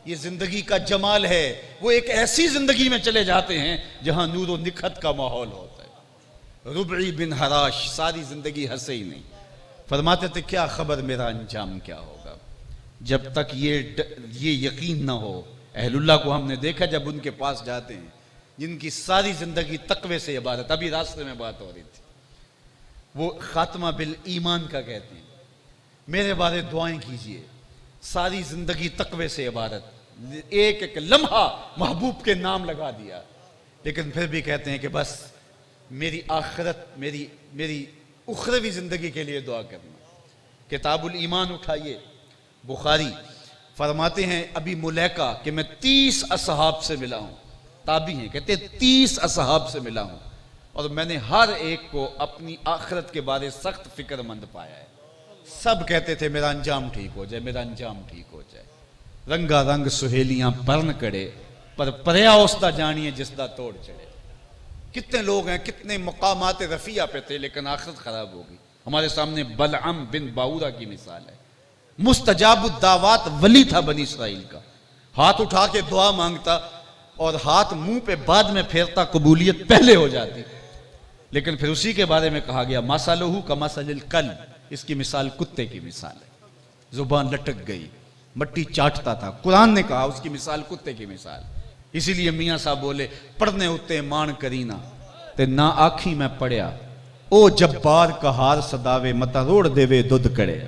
یہ زندگی کا جمال ہے، وہ ایک ایسی زندگی میں چلے جاتے ہیں جہاں نور و نکھت کا ماحول ہوتا ہے۔ ربعی بن حراش ساری زندگی ہنسے ہی نہیں، فرماتے تھے کیا خبر میرا انجام کیا ہوگا۔ جب تک یہ یقین نہ ہو، اہل اللہ کو ہم نے دیکھا جب ان کے پاس جاتے ہیں جن کی ساری زندگی تقوی سے عبادت، ابھی راستے میں بات ہو رہی تھی، وہ خاتمہ بالایمان کا کہتے ہیں، میرے بارے دعائیں کیجئے، ساری زندگی تقوی سے عبادت، ایک ایک لمحہ محبوب کے نام لگا دیا، لیکن پھر بھی کہتے ہیں کہ بس میری آخرت، میری اخروی زندگی کے لیے دعا کرنا۔ کتاب الایمان اٹھائیے، بخاری فرماتے ہیں ابھی ملیکہ کہ میں 30 اصحاب سے ملا ہوں، تابعی ہیں، کہتے ہیں 30 اصحاب سے ملا ہوں، اور میں نے ہر ایک کو اپنی آخرت کے بارے سخت فکر مند پایا ہے۔ سب کہتے تھے میرا انجام ٹھیک ہو جائے، میرا انجام ٹھیک ہو جائے۔ رنگا رنگ سہیلیاں پرن کڑے، پر پریا اوستا جانیے جس دا توڑ چڑھے۔ کتنے لوگ ہیں، کتنے مقامات رفیع پہ تھے، لیکن آخرت خراب ہوگی۔ ہمارے سامنے بلعم بن باورہ کی مثال ہے، مستجاب الدعوات ولی تھا بنی اسرائیل کا، ہاتھ اٹھا کے دعا مانگتا اور ہاتھ منہ پہ بعد میں پھیرتا، قبولیت پہلے ہو جاتی، لیکن پھر اسی کے بارے میں کہا گیا مثلہ کمثل الکلب، اس کی مثال کتے کی مثال ہے، زبان لٹک گئی، مٹی چاٹتا تھا۔ قرآن نے کہا اس کی مثال کتے کی مثال، اسی لیے میاں صاحب بولے پڑھنے اتے مان کرینا تے نہ آکھی میں پڑھیا، او جبار کا ہار صداوے متا روڑ دیوے دودھ کڑے۔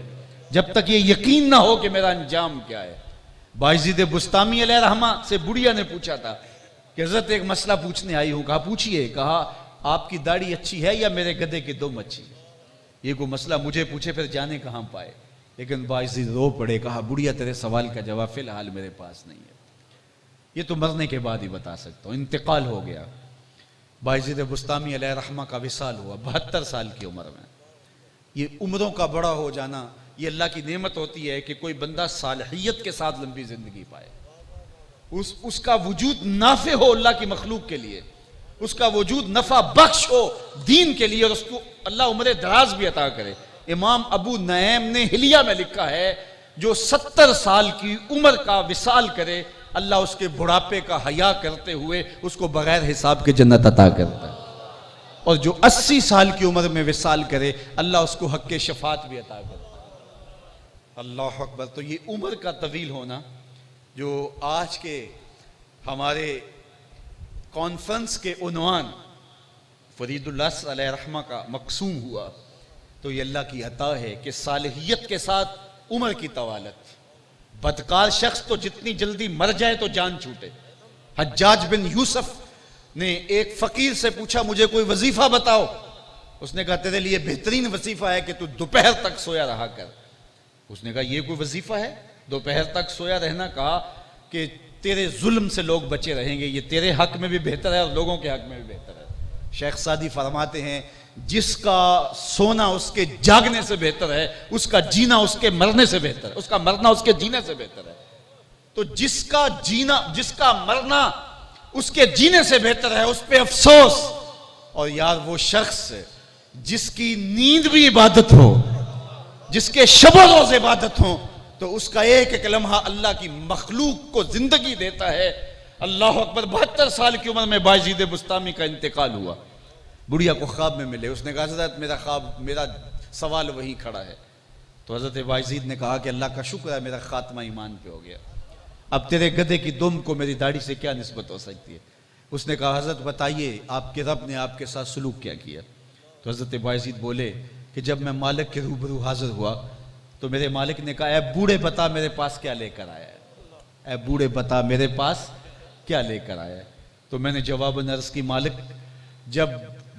جب تک یہ یقین نہ ہو کہ میرا انجام کیا ہے۔ بایزید بسطامی علیہ رحمہ سے بڑھیا نے پوچھا تھا کہ حضرت ایک مسئلہ پوچھنے آئی ہوں، کہا پوچھئے، کہا آپ کی داڑھی اچھی ہے یا میرے گدھے کی دم اچھی ہے؟ یہ کوئی مسئلہ مجھے پوچھے پھر جانے کہاں پائے، لیکن بایزید رو پڑے، کہا بڑھیا تیرے سوال کا جواب فی الحال میرے پاس نہیں ہے، یہ تو مرنے کے بعد ہی بتا سکتا ہوں۔ انتقال ہو گیا، بایزید بسطامی علیہ رحمہ کا وصال ہوا 72 سال کی عمر میں۔ یہ عمروں کا بڑا ہو جانا یہ اللہ کی نعمت ہوتی ہے کہ کوئی بندہ صالحیت کے ساتھ لمبی زندگی پائے، اس کا وجود نافع ہو اللہ کی مخلوق کے لیے، اس کا وجود نفع بخش ہو دین کے لیے، اور اس کو اللہ عمر دراز بھی عطا کرے۔ امام ابو نعیم نے حلیہ میں لکھا ہے جو 70 سال کی عمر کا وصال کرے، اللہ اس کے بڑھاپے کا حیا کرتے ہوئے اس کو بغیر حساب کے جنت عطا کرتا ہے، اور جو 80 سال کی عمر میں وصال کرے اللہ اس کو حق شفاعت بھی عطا کرتا ہے۔ اللہ اکبر۔ تو یہ عمر کا طویل ہونا جو آج کے ہمارے کانفرنس کے عنوان فرید اللہ علیہ رحمہ کا مقسوم ہوا، تو یہ اللہ کی عطا ہے کہ صالحیت کے ساتھ عمر کی طوالت۔ بدکار شخص تو جتنی جلدی مر جائے تو جان چھوٹے۔ حجاج بن یوسف نے ایک فقیر سے پوچھا مجھے کوئی وظیفہ بتاؤ، اس نے کہا تیرے لیے بہترین وظیفہ ہے کہ تو دوپہر تک سویا رہا کر۔ اس نے کہا یہ کوئی وظیفہ ہے دوپہر تک سویا رہنا؟ کہا کہ تیرے ظلم سے لوگ بچے رہیں گے، یہ تیرے حق میں بھی بہتر ہے اور لوگوں کے حق میں بھی بہتر ہے۔ شیخ سعدی فرماتے ہیں جس کا سونا اس کے جاگنے سے بہتر ہے، اس کا جینا اس کے مرنے سے بہتر ہے، اس کا مرنا اس کے جینے سے بہتر ہے۔ تو جس کا مرنا اس کے جینے سے بہتر ہے اس پہ افسوس۔ اور یار وہ شخص جس کی نیند بھی عبادت ہو، جس کے شب و روز عبادت ہوں، تو اس کا ایک ایک لمحہ اللہ کی مخلوق کو زندگی دیتا ہے۔ اللہ اکبر۔ 72 سال کی عمر میں بایزید بسطامی کا انتقال ہوا، بڑھیا کو خواب میں ملے، اس نے کہا حضرت میرا سوال وہی کھڑا ہے۔ تو حضرت بایزید نے کہا کہ اللہ کا شکر ہے میرا خاتمہ ایمان پہ ہو گیا، اب تیرے گدھے کی دم کو میری داڑھی سے کیا نسبت ہو سکتی ہے؟ اس نے کہا حضرت بتائیے آپ کے رب نے آپ کے ساتھ سلوک کیا کیا؟ تو حضرت بایزید بولے کہ جب میں مالک کے روبرو حاضر ہوا تو میرے مالک نے کہا اے بوڑھے بتا میرے پاس کیا لے کر آیا ہے، اے بوڑھے بتا میرے پاس کیا لے کر آیا ہے؟ تو میں نے جواباً عرض کی مالک جب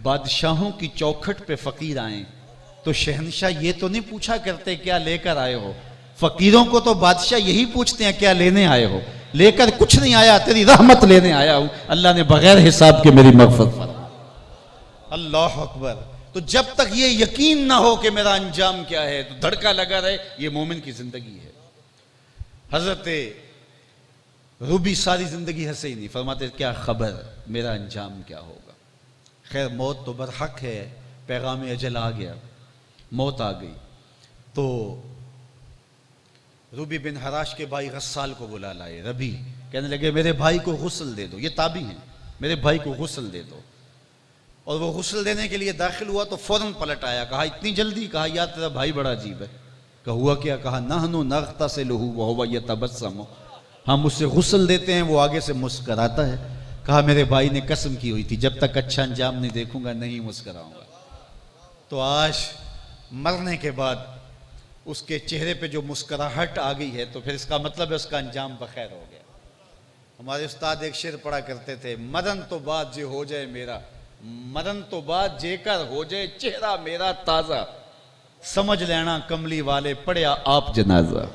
بادشاہوں کی چوکھٹ پہ فقیر آئیں تو شہنشاہ یہ تو نہیں پوچھا کرتے کیا لے کر آئے ہو، فقیروں کو تو بادشاہ یہی پوچھتے ہیں کیا لینے آئے ہو، لے کر کچھ نہیں آیا تیری رحمت لینے آیا ہوں، اللہ نے بغیر حساب کے میری مغفرت فرمائی۔ اللہ اکبر۔ تو جب تک یہ یقین نہ ہو کہ میرا انجام کیا ہے تو دھڑکا لگا رہے، یہ مومن کی زندگی ہے۔ حضرت روبی ساری زندگی ہنسے ہی نہیں، فرماتے کیا خبر میرا انجام کیا ہوگا۔ خیر موت تو برحق ہے، پیغام اجل آ گیا، موت آ گئی۔ تو ربی بن حراش کے بھائی غسال کو بلا لائے. ربی کہنے لگے میرے بھائی کو غسل دے دو، یہ تابعی ہیں، میرے بھائی کو غسل دے دو. اور وہ غسل دینے کے لیے داخل ہوا تو فوراً پلٹ آیا. کہا اتنی جلدی؟ کہا یار تیرا بھائی بڑا عجیب ہے. کہا ہوا کیا؟ کہا نحنو نغتسلہ وہو یتبسم، ہم اس سے غسل دیتے ہیں وہ آگے سے مسکراتا ہے. کہا میرے بھائی نے قسم کی ہوئی تھی جب تک اچھا انجام نہیں دیکھوں گا نہیں مسکراؤں گا. تو آج مرنے کے بعد اس کے چہرے پہ جو مسکراہٹ آ گئی ہے تو پھر اس کا مطلب ہے اس کا انجام بخیر ہو گیا. ہمارے استاد ایک شعر پڑھا کرتے تھے، مرن تو بعد جے ہو جائے میرا، مرن تو بعد جے کر ہو جائے چہرہ میرا تازہ، سمجھ لینا کملی والے پڑھیا آپ جنازہ.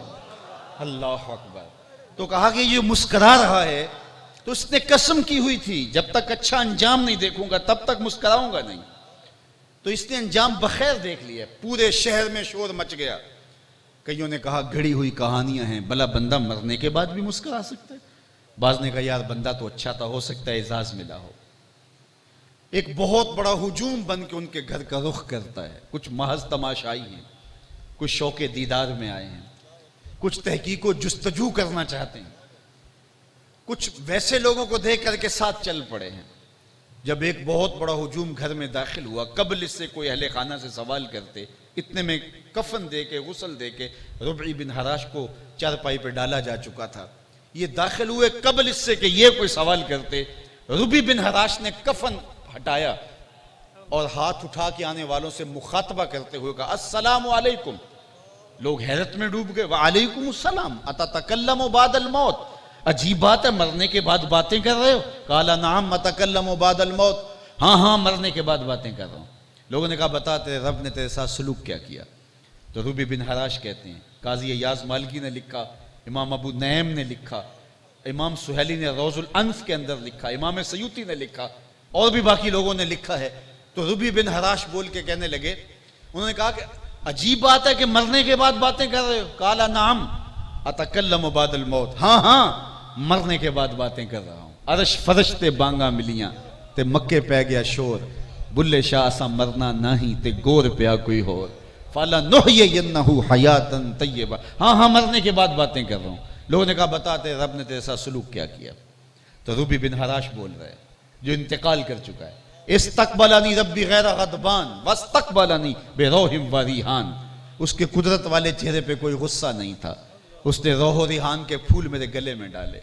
اللہ اکبر. تو کہا کہ یہ مسکرا رہا ہے تو اس نے قسم کی ہوئی تھی جب تک اچھا انجام نہیں دیکھوں گا تب تک مسکراؤں گا نہیں. تو اس نے انجام بخیر دیکھ لیا. پورے شہر میں شور مچ گیا. کئیوں نے کہا گھڑی ہوئی کہانیاں ہیں، بھلا بندہ مرنے کے بعد بھی مسکرا سکتا ہے. بعض نے کہا یار بندہ تو اچھا تھا، ہو سکتا ہے اعزاز ملا ہو. ایک بہت بڑا ہجوم بن کے ان کے گھر کا رخ کرتا ہے. کچھ محض تماشائی ہیں، کچھ شوق دیدار میں آئے ہیں، کچھ تحقیق و جستجو کرنا چاہتے ہیں، کچھ ویسے لوگوں کو دیکھ کر کے ساتھ چل پڑے ہیں. جب ایک بہت بڑا ہجوم گھر میں داخل ہوا، قبل اس سے کوئی اہل خانہ سے سوال کرتے، اتنے میں کفن دے کے غسل دے کے ربعی بن حراش کو چارپائی پہ ڈالا جا چکا تھا. یہ داخل ہوئے قبل اس سے کہ یہ کوئی سوال کرتے. ربعی بن حراش نے کفن ہٹایا اور ہاتھ اٹھا کے آنے والوں سے مخاطبہ کرتے ہوئے کہا السلام علیکم. لوگ حیرت میں ڈوب گئے. وعلیکم السلام اتتکلم بعد الموت، عجیب بات ہے مرنے کے بعد باتیں کر رہے ہو؟ قال نعم اتکلم بعد الموت، ہاں ہاں مرنے کے بعد باتیں کر رہا ہوں. لوگوں نے کہا بتا تیرے رب نے تیرے ساتھ سلوک کیا کیا؟ تو ربعی بن حراش کہتے ہیں، قاضی ایاز مالکی نے لکھا، امام ابو نعیم نے لکھا، امام سہیلی نے روض الانف کے اندر لکھا، امام سیوطی نے لکھا، اور بھی باقی لوگوں نے لکھا ہے. تو ربعی بن حراش بول کے کہنے لگے، انہوں نے کہا کہ عجیب بات ہے کہ مرنے کے بعد باتیں کر رہے ہو. قال نعم اتکلم بعد الموت، ہاں ہاں مرنے کے بعد باتیں کر رہا ہوں. عرش فرش تے بانگا ملیاں تے مکے پہ گیا شور، بلے شاہ اسا مرنا نہیں تے گور پیا کوئی ہور، فالا نحیینہ حیاتا طیبہ، ہاں ہاں مرنے کے بعد باتیں کر رہا ہوں. لوگوں نے کہا بتا تے رب نے تیرے ساتھ سلوک کیا کیا؟ تو ربعی بن حراش بول رہے جو انتقال کر چکا ہے، استقبلنی ربی غیر غضبان واستقبلنی بروح و ریحان. اس کے قدرت والے چہرے پہ کوئی غصہ نہیں تھا. اس نے روح و ریحان کے پھول میرے گلے میں ڈالے.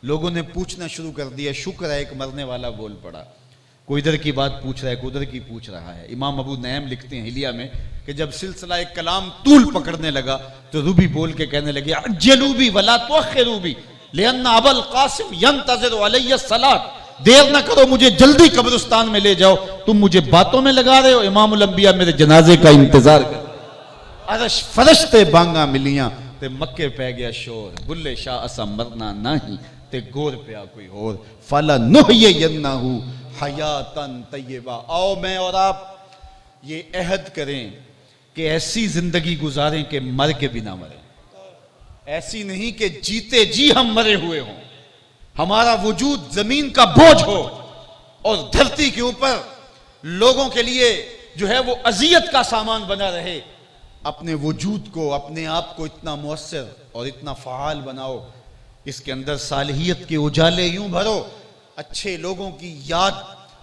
لوگوں نے پوچھنا شروع کر دیا. شکر ہے ایک مرنے والا بول پڑا. کوئی ادھر کی بات پوچھ رہا ہے، کوئی ادھر کی پوچھ رہا ہے. امام ابو نعیم لکھتے ہیں حلیہ میں کہ جب سلسلہ ایک کلام طول پکڑنے لگا تو ربعی بول کے کہنے لگے عجلوا بی ولا تؤخروا بی لأن ابا القاسم ينتظر علی الصلاۃ، دیر نہ کرو مجھے جلدی قبرستان میں لے جاؤ، تم مجھے باتوں میں لگا رہے ہو، امام الانبیاء میرے جنازے کا انتظار کر. عرش فرش تے بانگا ملیاں تے مکے پہ گیا شور، بلے شاہ اسا مرنا نہیں تے گور پیا کوئی اور، فلا نحیینہ حیاتا طیبہ. آؤ میں اور آپ یہ عہد کریں کہ ایسی زندگی گزاریں کہ مر کے بھی نہ مریں. ایسی نہیں کہ جیتے جی ہم مرے ہوئے ہوں، ہمارا وجود زمین کا بوجھ ہو اور دھرتی کے اوپر لوگوں کے لیے جو ہے وہ اذیت کا سامان بنا رہے. اپنے وجود کو، اپنے آپ کو اتنا مؤثر اور اتنا فعال بناؤ، اس کے اندر صالحیت کے اجالے یوں بھرو، اچھے لوگوں کی یاد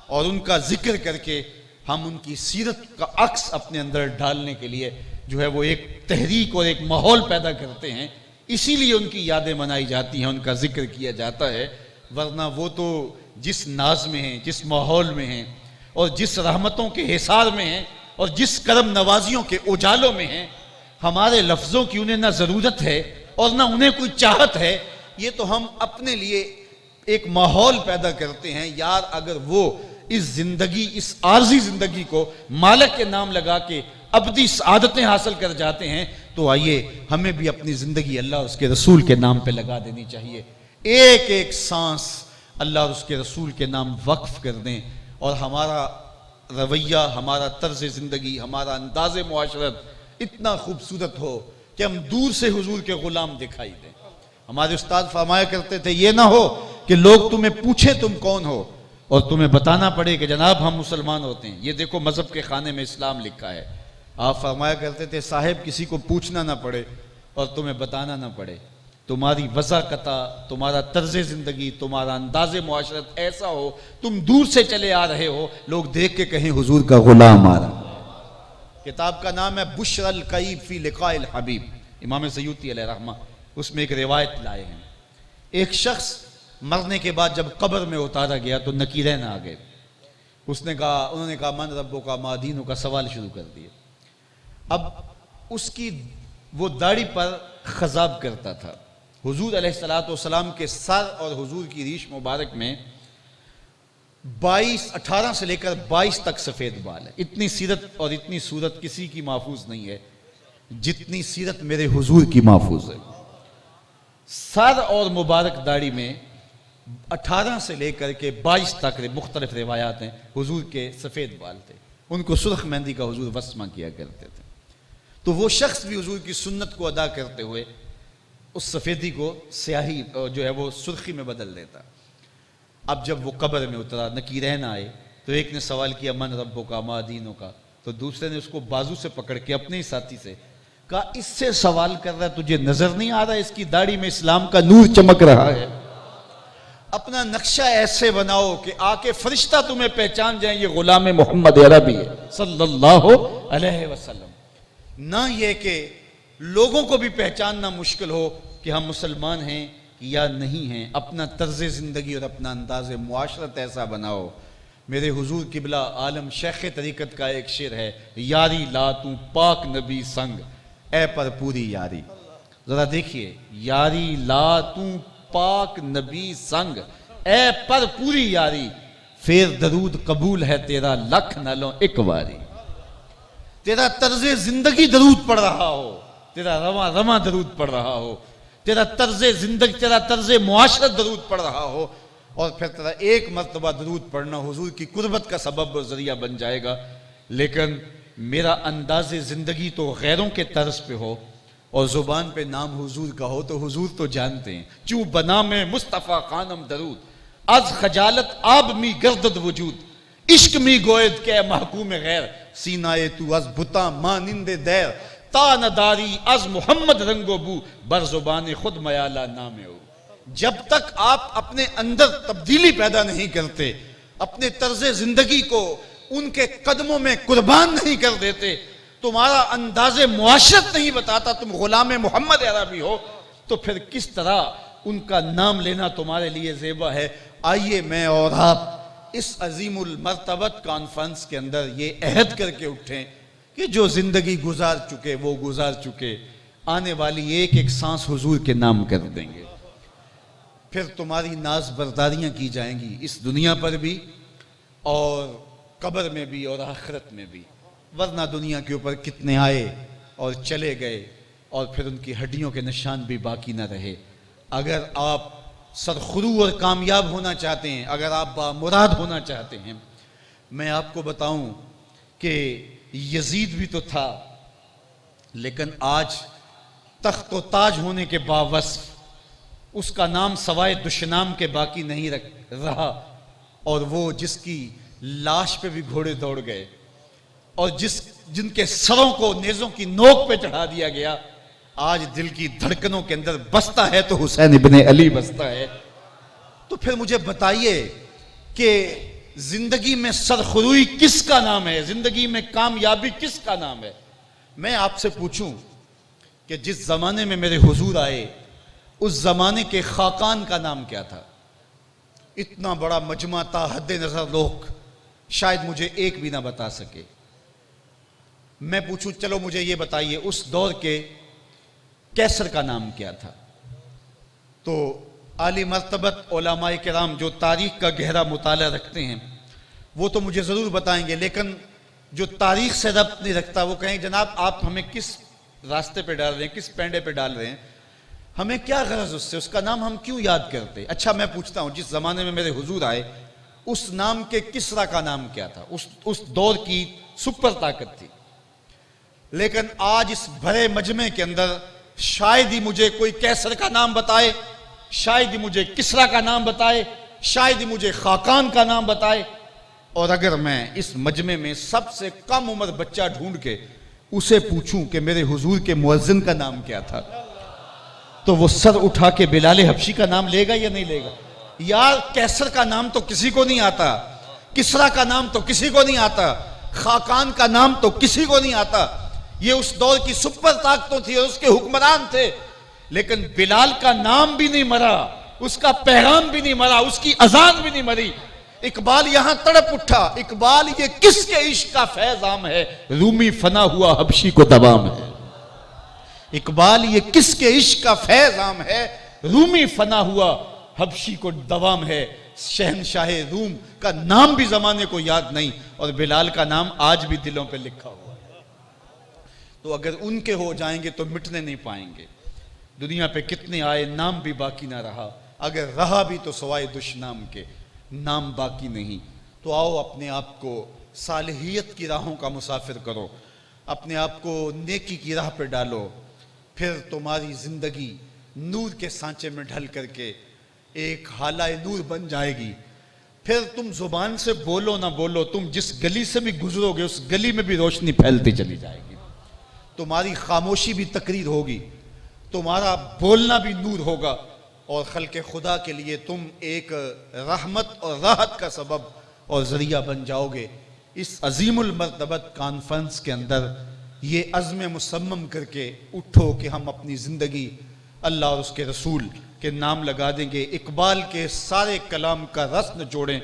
اور ان کا ذکر کر کے ہم ان کی سیرت کا عکس اپنے اندر ڈالنے کے لیے جو ہے وہ ایک تحریک اور ایک ماحول پیدا کرتے ہیں. اسی لیے ان کی یادیں منائی جاتی ہیں، ان کا ذکر کیا جاتا ہے. ورنہ وہ تو جس ناز میں ہیں، جس ماحول میں ہیں اور جس رحمتوں کے حصار میں ہیں اور جس کرم نوازیوں کے اجالوں میں ہیں، ہمارے لفظوں کی انہیں نہ ضرورت ہے اور نہ انہیں کوئی چاہت ہے. یہ تو ہم اپنے لیے ایک ماحول پیدا کرتے ہیں. یار اگر وہ اس زندگی، اس عارضی زندگی کو مالک کے نام لگا کے ابدی سعادتیں حاصل کر جاتے ہیں تو آئیے ہمیں بھی اپنی زندگی اللہ اور اس کے رسول کے نام پہ لگا دینی چاہیے. ایک ایک سانس اللہ اور اس کے رسول کے نام وقف کر دیں اور ہمارا رویہ، ہمارا طرز زندگی، ہمارا انداز معاشرت اتنا خوبصورت ہو کہ ہم دور سے حضور کے غلام دکھائی دیں. ہمارے استاد فرمایا کرتے تھے یہ نہ ہو کہ لوگ تمہیں پوچھیں تم کون ہو اور تمہیں بتانا پڑے کہ جناب ہم مسلمان ہوتے ہیں، یہ دیکھو مذہب کے خانے میں اسلام لکھا ہے. آپ فرمایا کرتے تھے صاحب کسی کو پوچھنا نہ پڑے اور تمہیں بتانا نہ پڑے، تمہاری وضاحت، تمہارا طرز زندگی، تمہارا انداز معاشرت ایسا ہو، تم دور سے چلے آ رہے ہو، لوگ دیکھ کے کہیں حضور کا غلام آ رہا ہے۔ کتاب کا نام ہے بشر القیب فی لقاء الحبیب، امام سیوطی علیہ رحمہ اس میں ایک روایت لائے ہیں۔ ایک شخص مرنے کے بعد جب قبر میں اتارا گیا تو نکیرین آ گئے، انہوں نے کہا من ربک ما دینک کا سوال شروع کر دیے۔ اب اس کی وہ داڑھی پر خضاب کرتا تھا، حضور علیہ السلام کے سر اور حضور کی ریش مبارک میں 18 سے لے کر 22 تک سفید بال ہے۔ اتنی سیرت اور اتنی صورت کسی کی محفوظ نہیں ہے جتنی سیرت میرے حضور کی محفوظ ہے۔ سر اور مبارک داڑھی میں 18 سے لے کر کے 22 تک مختلف روایات ہیں، حضور کے سفید بال تھے، ان کو سرخ مہندی کا حضور وسمہ کیا کرتے تھے۔ تو وہ شخص بھی حضور کی سنت کو ادا کرتے ہوئے اس سفیدی کو سیاہی جو ہے وہ سرخی میں بدل دیتا۔ اب جب وہ قبر میں اترا، نکیرین آئے، تو ایک نے سوال کیا من ربک ما دینک، تو دوسرے نے اس کو بازو سے پکڑ کے اپنے ہی ساتھی سے کہا اس سے سوال کر رہا ہے، تجھے نظر نہیں آ رہا اس کی داڑھی میں اسلام کا نور چمک رہا ہے؟ اپنا نقشہ ایسے بناؤ کہ آ کے فرشتہ تمہیں پہچان جائیں یہ غلام محمد عربی ہے صلی اللہ علیہ وسلم۔ نہ یہ کہ لوگوں کو بھی پہچاننا مشکل ہو کہ ہم مسلمان ہیں یا نہیں ہیں، اپنا طرز زندگی اور اپنا انداز معاشرت ایسا بناؤ۔ میرے حضور قبلہ عالم شیخ طریقت کا ایک شعر ہے، یاری لا تو پاک نبی سنگ اے پر پوری یاری۔ ذرا دیکھیے، یاری لا تو پاک نبی سنگ اے پر پوری یاری، پھر درود قبول ہے تیرا لکھ نہ لو ایک واری۔ تیرا طرز زندگی درود پڑھ رہا ہو، تیرا رواں درود پڑھ رہا ہو، تیرا طرز زندگی، تیرا طرز معاشرت درود پڑھ رہا ہو، اور پھر تیرا ایک مرتبہ درود پڑھنا حضور کی قربت کا سبب اور ذریعہ بن جائے گا۔ لیکن میرا انداز زندگی تو غیروں کے طرز پہ ہو اور زبان پہ نام حضور کا ہو، تو حضور تو جانتے ہیں چوں بنا میں مصطفیٰ خانم درود، از خجالت آب می گردد وجود، عشق می گوید کہ محکوم غیر، سینائے تو از بتا مانند دیر، تا نداری از محمد رنگ و بو، بر زبان خود میالہ نام او۔ جب تک آپ اپنے اندر تبدیلی پیدا نہیں کرتے، اپنے طرز زندگی کو ان کے قدموں میں قربان نہیں کر دیتے، تمہارا انداز معاشرت نہیں بتاتا تم غلام محمد عربی ہو، تو پھر کس طرح ان کا نام لینا تمہارے لیے زیبا ہے۔ آئیے میں اور آپ اس عظیم المرتبت کانفرنس کے اندر یہ عہد کر کے اٹھیں کہ جو زندگی گزار چکے وہ گزار چکے، آنے والی ایک ایک سانس حضور کے نام کر دیں گے۔ پھر تمہاری ناز برداریاں کی جائیں گی اس دنیا پر بھی اور قبر میں بھی اور آخرت میں بھی، ورنہ دنیا کے اوپر کتنے آئے اور چلے گئے اور پھر ان کی ہڈیوں کے نشان بھی باقی نہ رہے۔ اگر آپ سرخرو اور کامیاب ہونا چاہتے ہیں، اگر آپ بامراد ہونا چاہتے ہیں، میں آپ کو بتاؤں کہ یزید بھی تو تھا، لیکن آج تخت و تاج ہونے کے باوصف اس کا نام سوائے دشنام کے باقی نہیں رہا، اور وہ جس کی لاش پہ بھی گھوڑے دوڑ گئے اور جن کے سروں کو نیزوں کی نوک پہ چڑھا دیا گیا، آج دل کی دھڑکنوں کے اندر بستا ہے تو حسین ابن علی بستا ہے۔ تو پھر مجھے بتائیے کہ زندگی میں سرخروئی کس کا نام ہے، زندگی میں کامیابی کس کا نام ہے؟ میں آپ سے پوچھوں کہ جس زمانے میں میرے حضور آئے اس زمانے کے خاقان کا نام کیا تھا؟ اتنا بڑا مجمع تا حد نظر لوگ شاید مجھے ایک بھی نہ بتا سکے۔ میں پوچھوں چلو مجھے یہ بتائیے اس دور کے کیسر کا نام کیا تھا؟ تو عالی مرتبت علماء کرام جو تاریخ کا گہرا مطالعہ رکھتے ہیں وہ تو مجھے ضرور بتائیں گے، لیکن جو تاریخ سے ربط نہیں رکھتا وہ کہیں جناب آپ ہمیں کس راستے پہ ڈال رہے ہیں، کس پینڈے پہ ڈال رہے ہیں، ہمیں کیا غرض اس سے، اس کا نام ہم کیوں یاد کرتے؟ اچھا میں پوچھتا ہوں جس زمانے میں میرے حضور آئے اس نام کے کسرا کا نام کیا تھا؟ اس دور کی سپر طاقت تھی، لیکن آج اس بھرے مجمع کے اندر شاید ہی مجھے کوئی کیسر کا نام بتائے، شاید ہی مجھے کسرا کا نام بتائے، شاید ہی مجھے خاقان کا نام بتائے۔ اور اگر میں اس مجمع میں سب سے کم عمر بچہ ڈھونڈ کے اسے پوچھوں کہ میرے حضور کے مؤذن کا نام کیا تھا، تو وہ سر اٹھا کے بلال حبشی کا نام لے گا یا نہیں لے گا؟ یار کیسر کا نام تو کسی کو نہیں آتا، کسرا کا نام تو کسی کو نہیں آتا، خاقان کا نام تو کسی کو نہیں آتا. یہ اس دور کی سپر طاقتوں تھی اور اس کے حکمران تھے، لیکن بلال کا نام بھی نہیں مرا، اس کا پیغام بھی نہیں مرا، اس کی اذان بھی نہیں مری. اقبال یہاں تڑپ اٹھا، اقبال یہ کس کے عشق کا فیض عام ہے، رومی فنا ہوا حبشی کو دوام ہے. اقبال یہ کس کے عشق کا فیض عام ہے، رومی فنا ہوا حبشی کو دوام ہے. شہنشاہ روم کا نام بھی زمانے کو یاد نہیں، اور بلال کا نام آج بھی دلوں پہ لکھا ہوا ہے. تو اگر ان کے ہو جائیں گے تو مٹنے نہیں پائیں گے. دنیا پہ کتنے آئے، نام بھی باقی نہ رہا، اگر رہا بھی تو سوائے دشنام کے، نام باقی نہیں. تو آؤ اپنے آپ کو صالحیت کی راہوں کا مسافر کرو، اپنے آپ کو نیکی کی راہ پہ ڈالو، پھر تمہاری زندگی نور کے سانچے میں ڈھل کر کے ایک حالہ نور بن جائے گی. پھر تم زبان سے بولو نہ بولو، تم جس گلی سے بھی گزرو گے اس گلی میں بھی روشنی پھیلتی چلی جائے گی. تمہاری خاموشی بھی تقریر ہوگی، تمہارا بولنا بھی نور ہوگا، اور خلق خدا کے لیے تم ایک رحمت اور راحت کا سبب اور ذریعہ بن جاؤ گے. اس عظیم المرتبت کانفرنس کے اندر یہ عزم مصمم کر کے اٹھو کہ ہم اپنی زندگی اللہ اور اس کے رسول کے نام لگا دیں گے. اقبال کے سارے کلام کا رس نچوڑیں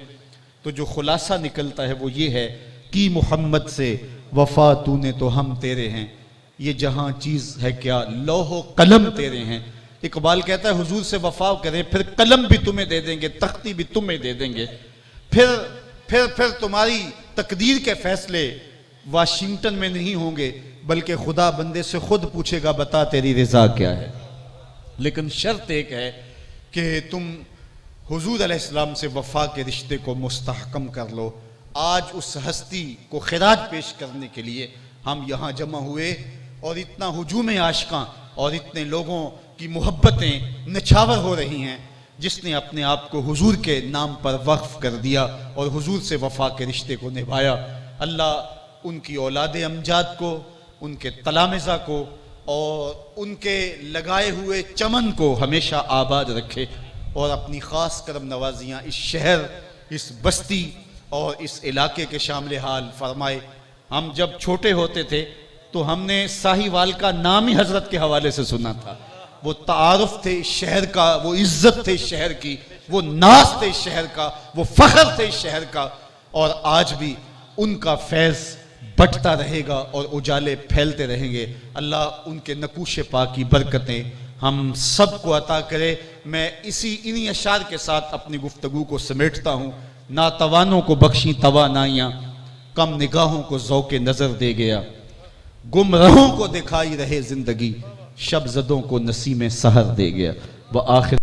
تو جو خلاصہ نکلتا ہے وہ یہ ہے کہ محمد سے وفا تو نے تو ہم تیرے ہیں، یہ جہاں چیز ہے کیا لوح و قلم تیرے ہیں. اقبال کہتا ہے حضور سے وفا کریں، پھر قلم بھی تمہیں دے دیں گے، تختی بھی تمہیں دے دیں گے. پھر تمہاری تقدیر کے فیصلے واشنگٹن میں نہیں ہوں گے، بلکہ خدا بندے سے خود پوچھے گا بتا تیری رضا کیا ہے. لیکن شرط ایک ہے کہ تم حضور علیہ السلام سے وفا کے رشتے کو مستحکم کر لو. آج اس ہستی کو خراج پیش کرنے کے لیے ہم یہاں جمع ہوئے، اور اتنا ہجوم عاشقاں اور اتنے لوگوں کی محبتیں نچھاور ہو رہی ہیں جس نے اپنے آپ کو حضور کے نام پر وقف کر دیا اور حضور سے وفا کے رشتے کو نبھایا. اللہ ان کی اولاد امجاد کو، ان کے تلامذہ کو اور ان کے لگائے ہوئے چمن کو ہمیشہ آباد رکھے، اور اپنی خاص کرم نوازیاں اس شہر، اس بستی اور اس علاقے کے شامل حال فرمائے. ہم جب چھوٹے ہوتے تھے تو ہم نے ساہیوال کا نام ہی حضرت کے حوالے سے سنا تھا. وہ تعارف تھے اس شہر کا، وہ عزت تھے اس شہر کی، وہ ناز تھے اس شہر کا، وہ فخر تھے اس شہر کا. اور آج بھی ان کا فیض بٹتا رہے گا اور اجالے پھیلتے رہیں گے. اللہ ان کے نقوش پاک کی برکتیں ہم سب کو عطا کرے. میں انہی اشعار کے ساتھ اپنی گفتگو کو سمیٹتا ہوں. ناتوانوں کو بخشی توانائیاں، کم نگاہوں کو ذوق نظر دے گیا، گمراہوں کو دکھائی رہے زندگی، شب زدوں کو نسیم سحر دے گیا. وآخر